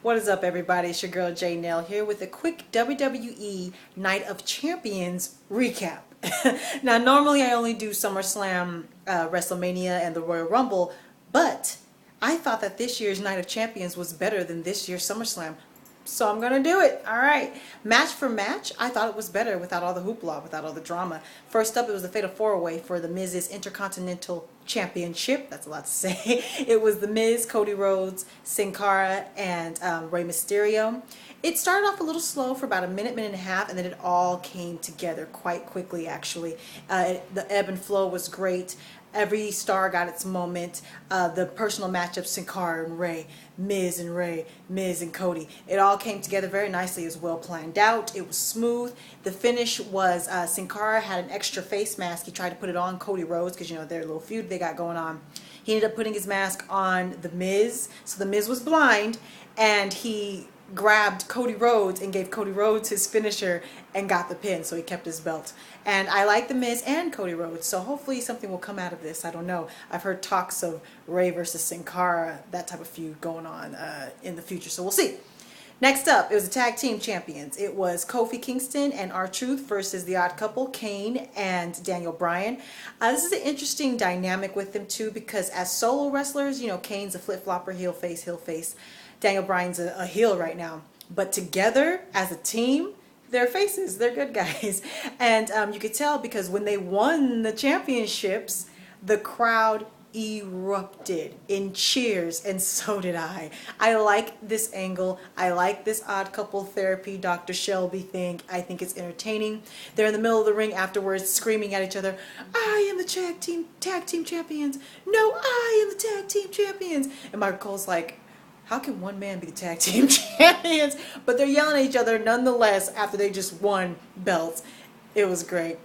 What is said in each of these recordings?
What is up, everybody? It's your girl J Nail here with a quick WWE Night of Champions recap. Now, normally I only do SummerSlam, WrestleMania, and the Royal Rumble, but I thought that this year's Night of Champions was better than this year's SummerSlam. So I'm gonna do it. All right. Match for match, I thought it was better without all the hoopla, without all the drama. First up, it was the Fatal 4-Way for the Miz's Intercontinental Championship. That's a lot to say. It was the Miz, Cody Rhodes, Sin Cara, and Rey Mysterio. It started off a little slow for about a minute and a half, and then it all came together quite quickly, actually. The ebb and flow was great. Every star got its moment. The personal matchups, Sin Cara and Rey, Miz and Rey, Miz and Cody. It all came together very nicely. It was well planned out. It was smooth. The finish was Sin Cara had an extra face mask. He tried to put it on Cody Rhodes because, you know, their little feud they got going on. He ended up putting his mask on the Miz. So the Miz was blind, and he grabbed Cody Rhodes and gave Cody Rhodes his finisher and got the pin, so he kept his belt. And I like the Miz and Cody Rhodes, so hopefully something will come out of this. I don't know. I've heard talks of Rey versus Sin Cara, that type of feud going on in the future, so we'll see. Next up, it was the Tag Team Champions. It was Kofi Kingston and R-Truth versus the Odd Couple, Kane and Daniel Bryan. This is an interesting dynamic with them too, because as solo wrestlers, you know, Kane's a flip-flopper, heel face. Daniel Bryan's a heel right now. But together, as a team, they're faces. They're good guys. And you could tell because when they won the championships, the crowd erupted in cheers, and so did I. I like this angle. I like this Odd Couple therapy Dr. Shelby thing. I think it's entertaining. They're in the middle of the ring afterwards screaming at each other, "I am the tag team champions. No, I am the tag team champions." And Michael Cole's like, how can one man be the tag team champions? But they're yelling at each other nonetheless after they just won belts. It was great.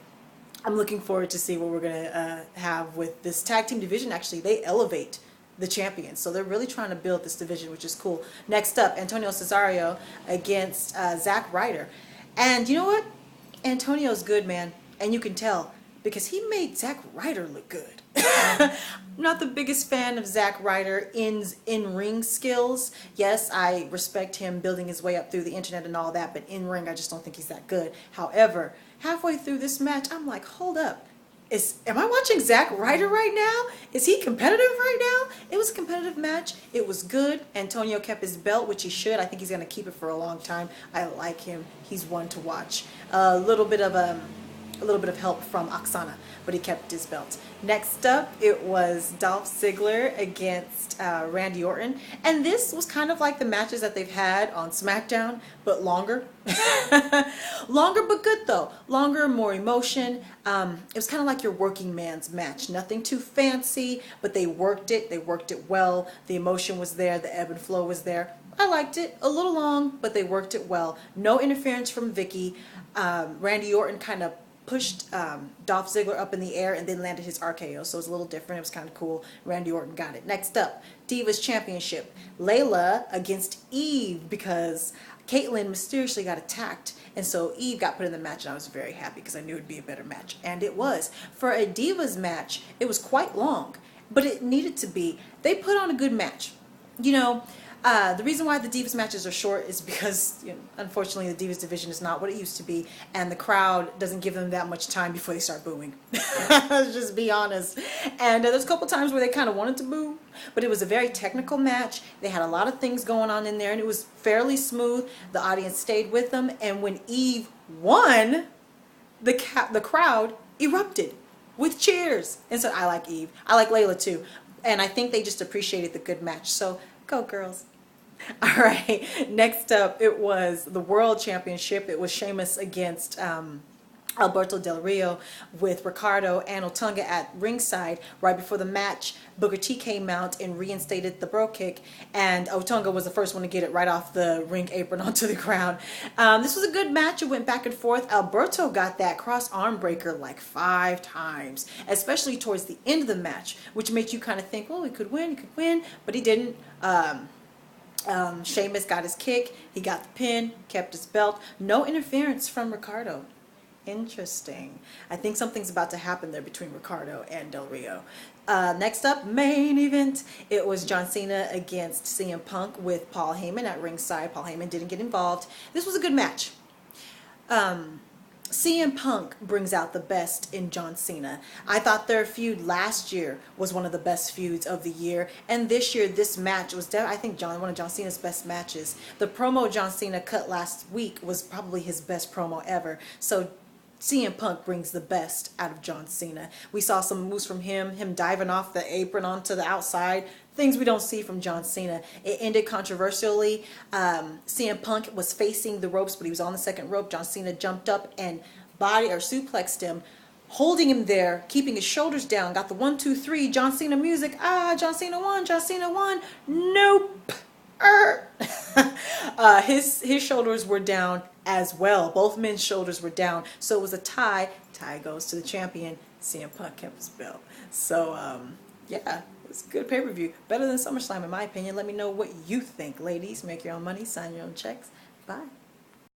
I'm looking forward to see what we're going to have with this tag team division. Actually, they elevate the champions. So they're really trying to build this division, which is cool. Next up, Antonio Cesaro against Zack Ryder. And you know what? Antonio's good, man. And you can tell because he made Zack Ryder look good. I'm not the biggest fan of Zack Ryder in-ring skills. Yes, I respect him building his way up through the internet and all that, but in-ring, I just don't think he's that good. However, halfway through this match, I'm like, hold up. Am I watching Zack Ryder right now? Is he competitive right now? It was a competitive match. It was good. Antonio kept his belt, which he should. I think he's going to keep it for a long time. I like him. He's one to watch. A little bit of help from Oksana, but he kept his belt. Next up, it was Dolph Ziggler against Randy Orton. And this was kind of like the matches that they've had on SmackDown, but longer. Longer, but good though. Longer, more emotion. It was kind of like your working man's match. Nothing too fancy, but they worked it. They worked it well. The emotion was there. The ebb and flow was there. I liked it. A little long, but they worked it well. No interference from Vicky. Randy Orton kind of pushed Dolph Ziggler up in the air and then landed his RKO, so it was a little different. It was kind of cool. Randy Orton got it. Next up, Divas Championship. Layla against Eve because Caitlyn mysteriously got attacked, and so Eve got put in the match, and I was very happy because I knew it would be a better match, and it was. For a Divas match, it was quite long, but it needed to be. They put on a good match. You know, the reason why the Divas matches are short is because, you know, unfortunately, the Divas division is not what it used to be, and the crowd doesn't give them that much time before they start booing. Let's just be honest. And there's a couple times where they kind of wanted to boo, but it was a very technical match. They had a lot of things going on in there, and it was fairly smooth. The audience stayed with them, and when Eve won, the crowd erupted with cheers. And so I like Eve. I like Layla too, and I think they just appreciated the good match. So go girls. All right, next up, it was the World Championship. It was Sheamus against Alberto Del Rio with Ricardo and Otunga at ringside. Right before the match, Booker T came out and reinstated the bro kick, and Otunga was the first one to get it right off the ring apron onto the ground. This was a good match. It went back and forth. Alberto got that cross arm breaker like 5 times, especially towards the end of the match, which made you kind of think, well, he could win, but he didn't. Sheamus got his kick, he got the pin, kept his belt. No interference from Ricardo. Interesting. I think something's about to happen there between Ricardo and Del Rio. Next up, main event. It was John Cena against CM Punk with Paul Heyman at ringside. Paul Heyman didn't get involved. This was a good match. CM Punk brings out the best in John Cena. I thought their feud last year was one of the best feuds of the year, and this year this match was I think one of John Cena's best matches. The promo John Cena cut last week was probably his best promo ever. So CM Punk brings the best out of John Cena. We saw some moves from him diving off the apron onto the outside, things we don't see from John Cena. It ended controversially. CM Punk was facing the ropes, but he was on the second rope. John Cena jumped up and suplexed him, holding him there, keeping his shoulders down. Got the 1, 2, 3 John Cena music. John Cena won. John Cena won. Nope. His shoulders were down as well. Both men's shoulders were down. So it was a tie. Tie goes to the champion. CM Punk kept his belt. So, yeah, it's a good pay-per-view. Better than SummerSlam, in my opinion. Let me know what you think, ladies. Make your own money. Sign your own checks. Bye.